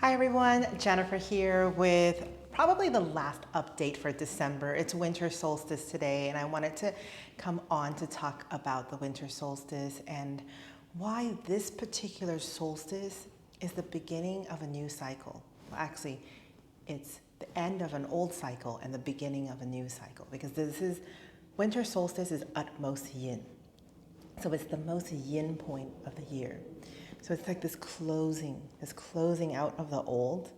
Hi everyone, Jennifer here with probably the last update for December. It's winter solstice today, and I wanted to come on to talk about the winter solstice and why this particular solstice is the beginning of a new cycle. Well, actually, it's the end of an old cycle and the beginning of a new cycle, because winter solstice is utmost yin. So it's the most yin point of the year. So it's like this closing out of the old.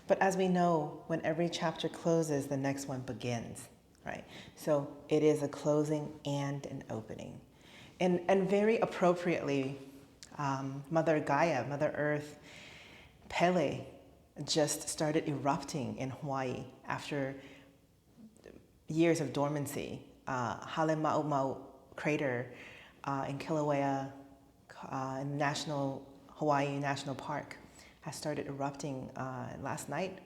But as we know, when every chapter closes, the next one begins, right? So it is a closing and an opening. And very appropriately, Mother Gaia, Mother Earth, Pele, just started erupting in Hawaii after years of dormancy. Halema'umau crater in Kilauea, in Hawaii National Park, has started erupting last night,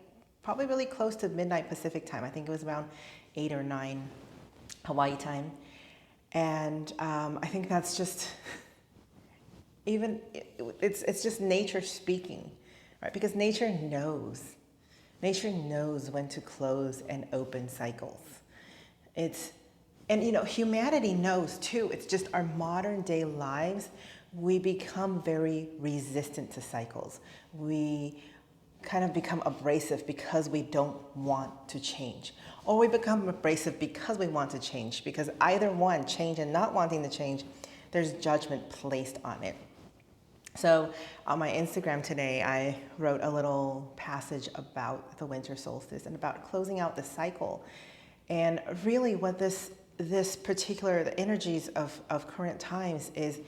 probably really close to midnight Pacific time. I think it was around 8 or 9 Hawaii time. And I think that's just, it's just nature speaking, right? Because nature knows when to close and open cycles. And humanity knows too. It's just our modern day lives, we become very resistant to cycles. We kind of become abrasive because we don't want to change. Or we become abrasive because we want to change, because either one, change and not wanting to change, there's judgment placed on it. So on my Instagram today, I wrote a little passage about the winter solstice and about closing out the cycle. And really what the energies of current times is,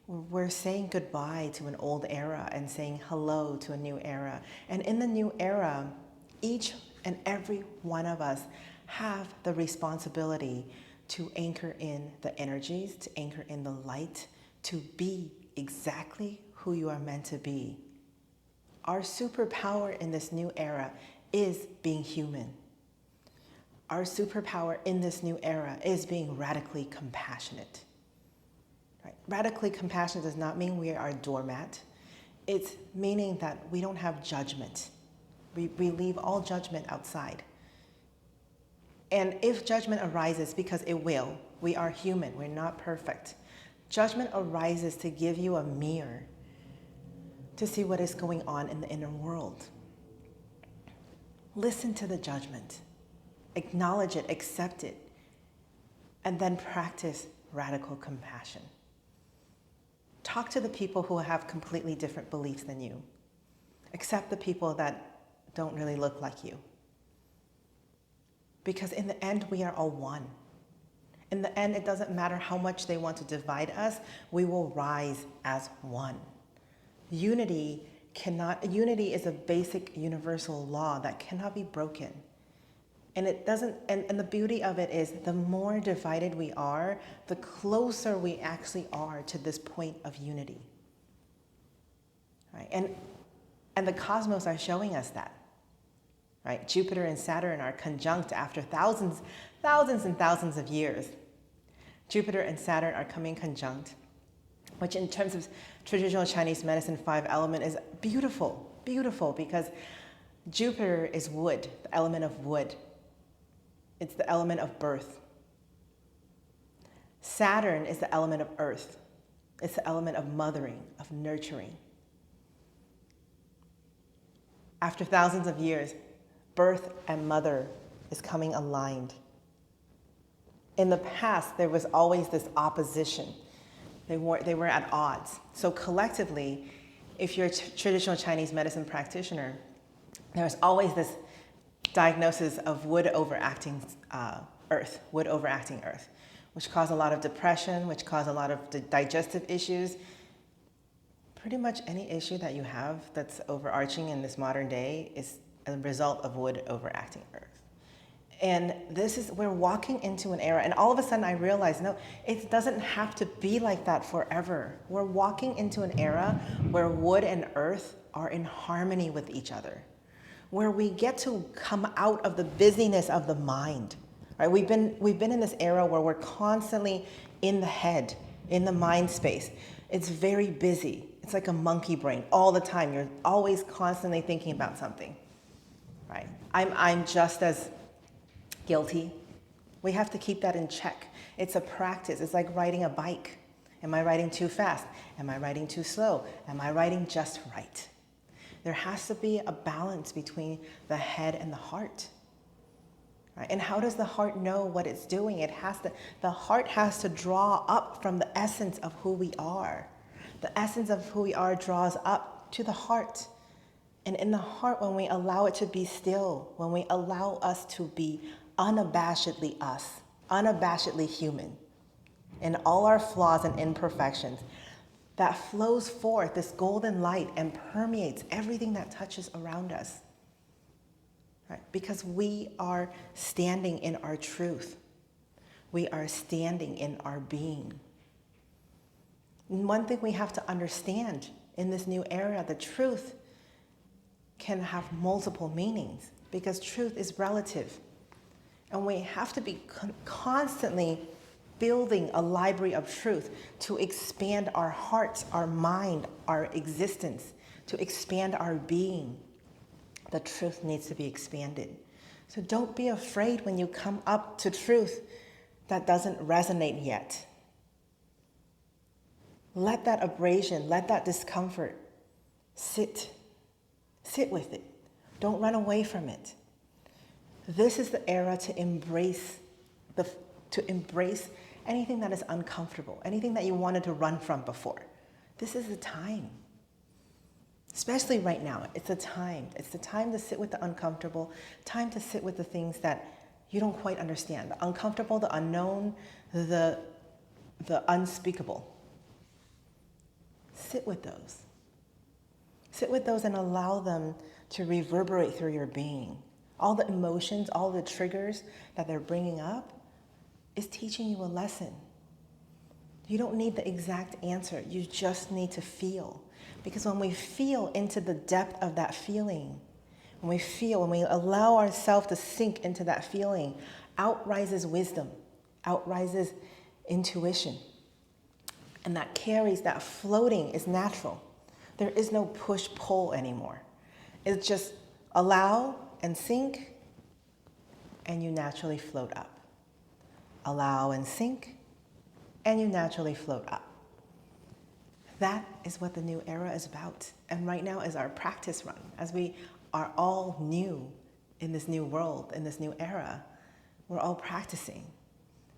we're saying goodbye to an old era and saying hello to a new era. And in the new era, each and every one of us have the responsibility to anchor in the energies, to anchor in the light, to be exactly who you are meant to be. Our superpower in this new era is being human. Our superpower in this new era is being radically compassionate. Right? Radically compassionate does not mean we are a doormat. It's meaning that we don't have judgment. We leave all judgment outside. And if judgment arises, because it will, we are human, we're not perfect. Judgment arises to give you a mirror to see what is going on in the inner world. Listen to the judgment. Acknowledge it, accept it, and then practice radical compassion. Talk to the people who have completely different beliefs than you. Accept the people that don't really look like you. Because in the end, we are all one. In the end, it doesn't matter how much they want to divide us, we will rise as one. Unity is a basic universal law that cannot be broken. And and the beauty of it is, the more divided we are, the closer we actually are to this point of unity. Right? And the cosmos are showing us that. Right? Jupiter and Saturn are conjunct after thousands and thousands of years. Jupiter and Saturn are coming conjunct, which in terms of traditional Chinese medicine 5 element is beautiful, because Jupiter is wood, the element of wood. It's the element of birth. Saturn is the element of earth. It's the element of mothering, of nurturing. After thousands of years, birth and mother is coming aligned. In the past, there was always this opposition. They were at odds. So collectively, if you're a traditional Chinese medicine practitioner, there's always this diagnosis of wood overacting earth, which caused a lot of depression, which caused a lot of digestive issues. Pretty much any issue that you have that's overarching in this modern day is a result of wood overacting earth. And we're walking into an era, and all of a sudden I realized, no, it doesn't have to be like that forever. We're walking into an era where wood and earth are in harmony with each other, where we get to come out of the busyness of the mind. Right? We've been in this era where we're constantly in the head, in the mind space. It's very busy. It's like a monkey brain all the time. You're always constantly thinking about something, right? I'm just as guilty. We have to keep that in check. It's a practice. It's like riding a bike. Am I riding too fast? Am I riding too slow? Am I riding just right? There has to be a balance between the head and the heart. Right? And how does the heart know what it's doing? The heart has to draw up from the essence of who we are. The essence of who we are draws up to the heart. And in the heart, when we allow it to be still, when we allow us to be unabashedly us, unabashedly human, in all our flaws and imperfections, that flows forth, this golden light, and permeates everything that touches around us. Right? Because we are standing in our truth. We are standing in our being. And one thing we have to understand in this new era, the truth can have multiple meanings because truth is relative. And we have to be constantly building a library of truth to expand our hearts, our mind, our existence, to expand our being. The truth needs to be expanded. So don't be afraid when you come up to truth that doesn't resonate yet. Let that abrasion, let that discomfort sit. Sit with it. Don't run away from it. This is the era to embrace anything that is uncomfortable, anything that you wanted to run from before. This is the time. Especially right now, it's the time. It's the time to sit with the uncomfortable, time to sit with the things that you don't quite understand. The uncomfortable, the unknown, the unspeakable. Sit with those. Sit with those and allow them to reverberate through your being. All the emotions, all the triggers that they're bringing up is teaching you a lesson. You don't need the exact answer. You just need to feel. Because when we feel into the depth of that feeling, when we allow ourselves to sink into that feeling, out rises wisdom, out rises intuition. And that floating is natural. There is no push-pull anymore. It's just allow and sink, and you naturally float up. Allow and sink, and you naturally float up. That is what the new era is about. And right now is our practice run. As we are all new in this new world, in this new era, we're all practicing.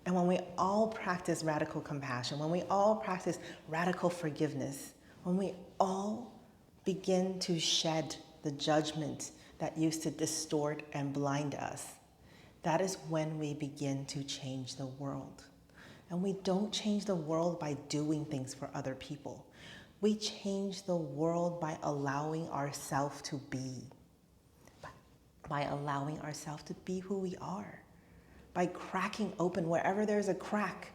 And when we all practice radical compassion, when we all practice radical forgiveness, when we all begin to shed the judgment that used to distort and blind us, that is when we begin to change the world. And we don't change the world by doing things for other people. We change the world by allowing ourselves to be. By allowing ourselves to be who we are. By cracking open wherever there's a crack.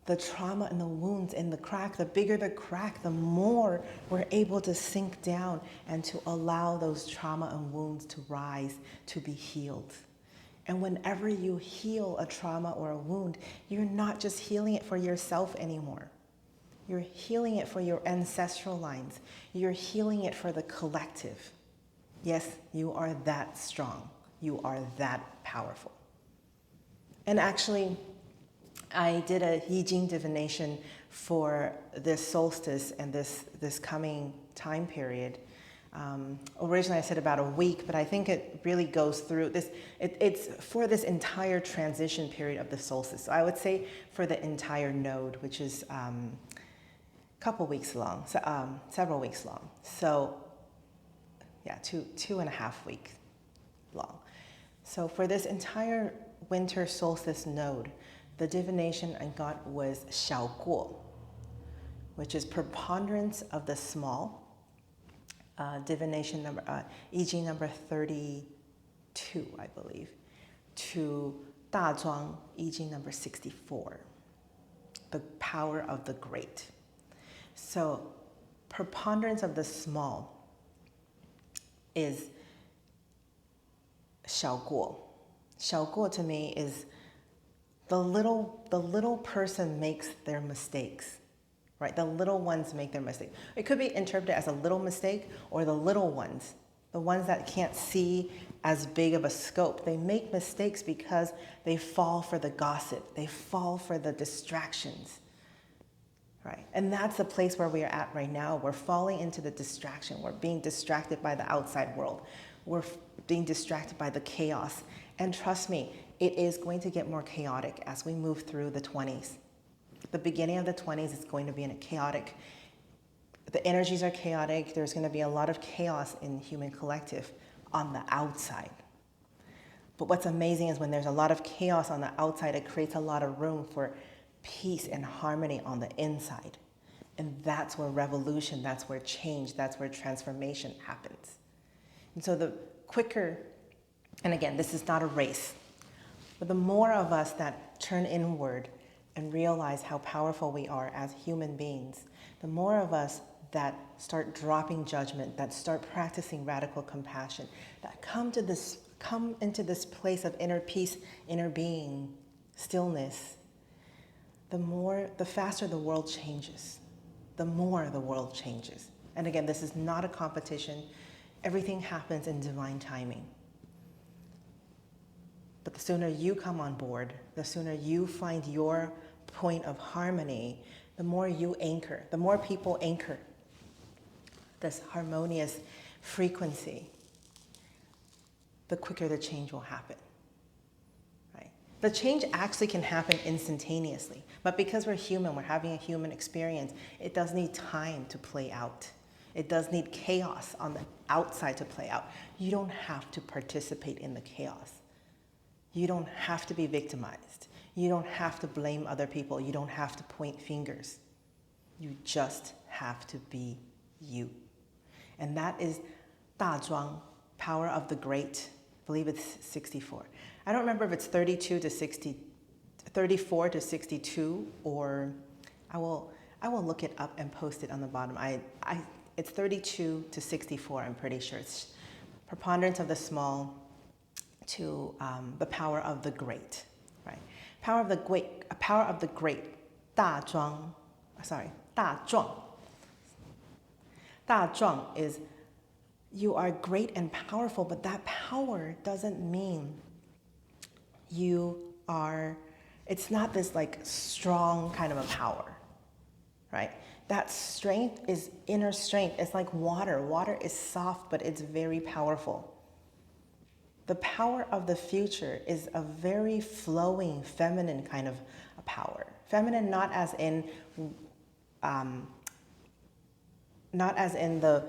The trauma and the wounds in the crack, the bigger the crack, the more we're able to sink down and to allow those trauma and wounds to rise, to be healed. And whenever you heal a trauma or a wound, you're not just healing it for yourself anymore. You're healing it for your ancestral lines. You're healing it for the collective. Yes, you are that strong. You are that powerful. And actually, I did a Hijin divination for this solstice and this coming time period. Originally I said about a week, but I think it really goes through this. It's for this entire transition period of the solstice. So I would say for the entire node, which is a couple weeks long, several weeks long. So yeah, 2.5 weeks long. So for this entire winter solstice node, the divination I got was 小过, which is preponderance of the small. Divination number, Hijin number 32, I believe, to 大庄 Hijin number 64, the power of the great. So preponderance of the small is 小过. 小过 to me is the little person makes their mistakes, right? The little ones make their mistake. It could be interpreted as a little mistake, or the little ones, the ones that can't see as big of a scope. They make mistakes because they fall for the gossip. They fall for the distractions, right? And that's the place where we are at right now. We're falling into the distraction. We're being distracted by the outside world. We're being distracted by the chaos. And trust me, it is going to get more chaotic as we move through the 20s. The beginning of the 20s is going to be in a chaotic, the energies are chaotic. There's going to be a lot of chaos in human collective on the outside. But what's amazing is when there's a lot of chaos on the outside, it creates a lot of room for peace and harmony on the inside. And that's where revolution, that's where change, that's where transformation happens. And so the quicker, and again, this is not a race, but the more of us that turn inward and realize how powerful we are as human beings, the more of us that start dropping judgment, that start practicing radical compassion, that come into this place of inner peace, inner being, stillness, the faster the world changes, the more the world changes. And again, this is not a competition. Everything happens in divine timing. But the sooner you come on board, the sooner you find your point of harmony, the more you anchor, the more people anchor this harmonious frequency, the quicker the change will happen, right? The change actually can happen instantaneously, but because we're human, we're having a human experience, it does need time to play out. It does need chaos on the outside to play out. You don't have to participate in the chaos. You don't have to be victimized. You don't have to blame other people. You don't have to point fingers. You just have to be you. And that is 大庄, power of the great. I believe it's 64. I don't remember if it's 32 to 60, 34 to 62, or I will look it up and post it on the bottom. It's 32 to 64, I'm pretty sure. It's preponderance of the small to the power of the great, right? Power of the great, 大庄, sorry, 大壮. 大壮 is you are great and powerful, but that power doesn't mean it's not this like strong kind of a power, right? That strength is inner strength. It's like water. Water is soft, but it's very powerful. The power of the future is a very flowing, feminine kind of a power. Feminine not as in the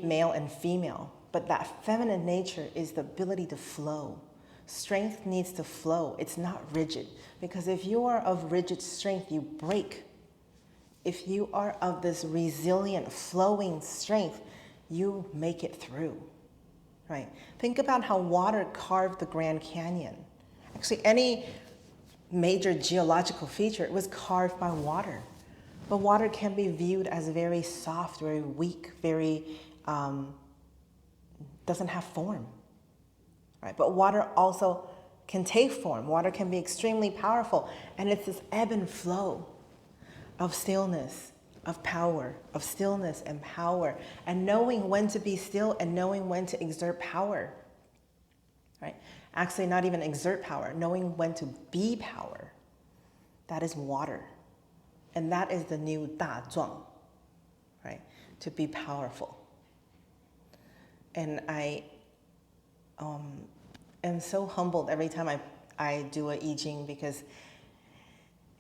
male and female, but that feminine nature is the ability to flow. Strength needs to flow. It's not rigid, because if you are of rigid strength, you break. If you are of this resilient, flowing strength, you make it through, right? Think about how water carved the Grand Canyon. Actually, any major geological feature, it was carved by water. But water can be viewed as very soft, very weak, very, doesn't have form, right? But water also can take form. Water can be extremely powerful. And it's this ebb and flow of stillness, of power, of stillness and power, and knowing when to be still and knowing when to exert power, right? Actually, not even exert power, knowing when to be power. That is water. And that is the new 大壮, right? To be powerful. And I am so humbled every time I do a Hijin, because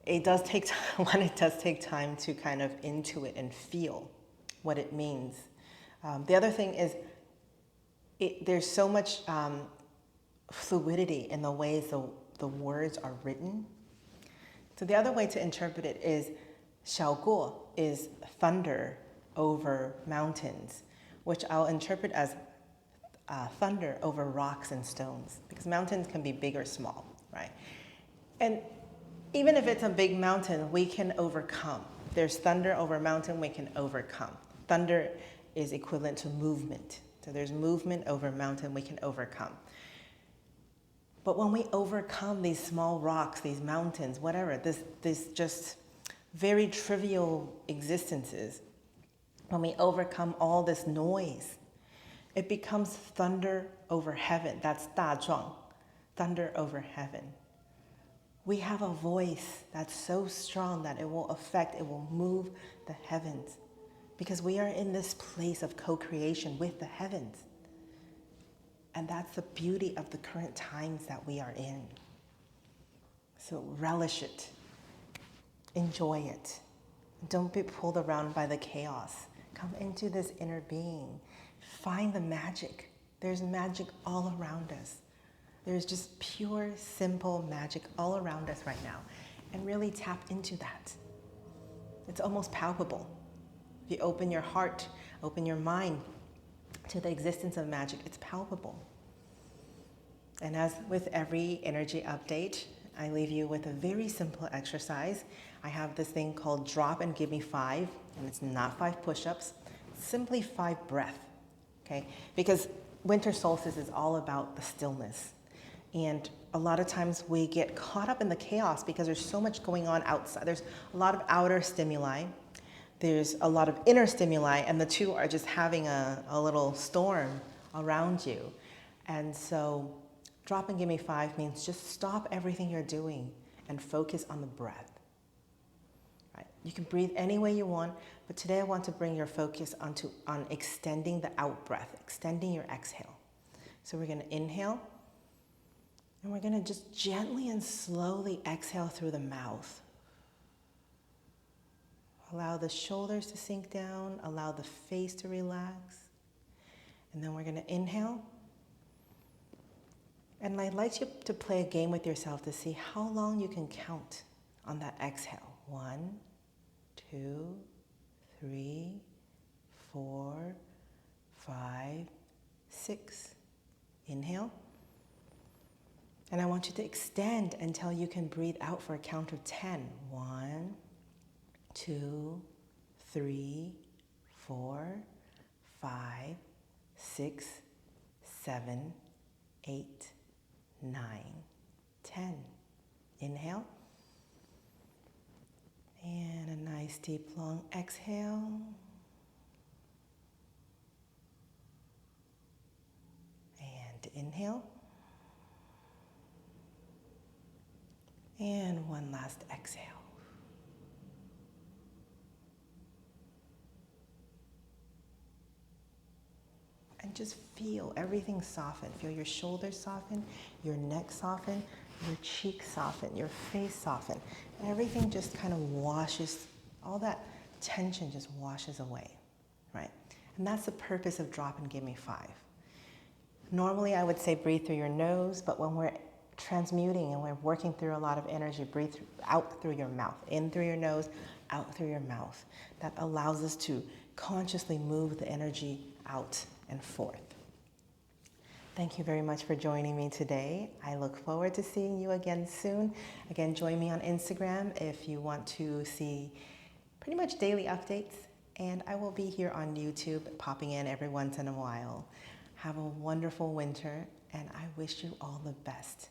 it does take time, it does take time to kind of intuit and feel what it means. The other thing is, there's so much fluidity in the ways the words are written. So the other way to interpret it is 小过 is thunder over mountains, which I'll interpret as thunder over rocks and stones, because mountains can be big or small, right? And even if it's a big mountain, we can overcome. There's thunder over a mountain, we can overcome. Thunder is equivalent to movement. So there's movement over a mountain, we can overcome. But when we overcome these small rocks, these mountains, whatever, this just very trivial existences, when we overcome all this noise, it becomes thunder over heaven. That's 大壮, thunder over heaven. We have a voice that's so strong that it will move the heavens, because we are in this place of co-creation with the heavens. And that's the beauty of the current times that we are in. So relish it. Enjoy it. Don't be pulled around by the chaos. Come into this inner being. Find the magic. There's magic all around us. There's just pure, simple magic all around us right now. And really tap into that. It's almost palpable. If you open your heart, open your mind to the existence of magic, it's palpable. And as with every energy update, I leave you with a very simple exercise. I have this thing called drop and give me 5, and it's not 5 push-ups, it's simply 5 breath, okay? Because winter solstice is all about the stillness. And a lot of times we get caught up in the chaos because there's so much going on outside. There's a lot of outer stimuli. There's a lot of inner stimuli, and the two are just having a little storm around you. And so drop and give me 5 means just stop everything you're doing and focus on the breath. Right? You can breathe any way you want, but today I want to bring your focus on extending the out breath, extending your exhale. So we're going to inhale, and we're going to just gently and slowly exhale through the mouth. Allow the shoulders to sink down, allow the face to relax. And then we're going to inhale. And I'd like you to play a game with yourself to see how long you can count on that exhale. 1, 2, 3, 4, 5, 6. Inhale. And I want you to extend until you can breathe out for a count of 10. 1, 2, 3, 4, 5, 6, 7, 8, 9, 10. Inhale. And a nice deep long exhale. And inhale. And one last exhale. And just feel everything soften. Feel your shoulders soften, your neck soften, your cheeks soften, your face soften. And everything just kind of washes, all that tension just washes away, right? And that's the purpose of drop and give me 5. Normally I would say breathe through your nose, but when we're transmuting and we're working through a lot of energy, breathe out through your mouth. In through your nose, out through your mouth. That allows us to consciously move the energy out and forth. Thank you very much for joining me today. I look forward to seeing you again soon. Again, join me on Instagram if you want to see pretty much daily updates. And I will be here on YouTube, popping in every once in a while. Have a wonderful winter, and I wish you all the best.